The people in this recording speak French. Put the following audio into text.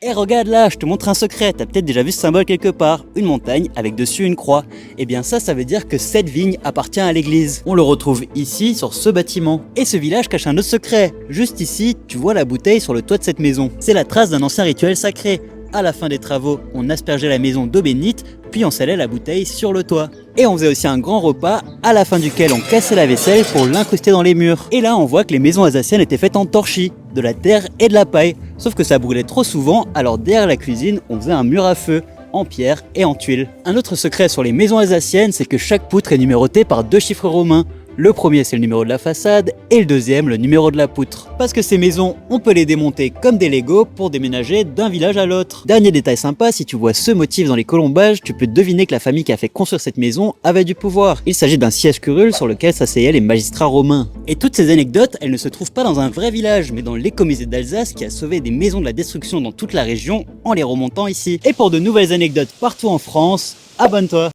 Eh regarde là, je te montre un secret, t'as peut-être déjà vu ce symbole quelque part, une montagne avec dessus une croix. Eh bien ça veut dire que cette vigne appartient à l'église. On le retrouve ici sur ce bâtiment. Et ce village cache un autre secret. Juste ici, tu vois la bouteille sur le toit de cette maison. C'est la trace d'un ancien rituel sacré. À la fin des travaux, on aspergeait la maison d'eau bénite, puis on scellait la bouteille sur le toit. Et on faisait aussi un grand repas, à la fin duquel on cassait la vaisselle pour l'incruster dans les murs. Et là on voit que les maisons alsaciennes étaient faites en torchis, de la terre et de la paille. Sauf que ça brûlait trop souvent, alors derrière la cuisine, on faisait un mur à feu, en pierre et en tuiles. Un autre secret sur les maisons alsaciennes, c'est que chaque poutre est numérotée par 2 chiffres romains. Le premier c'est le numéro de la façade et le deuxième le numéro de la poutre. Parce que ces maisons, on peut les démonter comme des Lego pour déménager d'un village à l'autre. Dernier détail sympa, si tu vois ce motif dans les colombages, tu peux deviner que la famille qui a fait construire cette maison avait du pouvoir. Il s'agit d'un siège curule sur lequel s'asseyaient les magistrats romains. Et toutes ces anecdotes, elles ne se trouvent pas dans un vrai village, mais dans l'écomusée d'Alsace qui a sauvé des maisons de la destruction dans toute la région en les remontant ici. Et pour de nouvelles anecdotes partout en France, abonne-toi!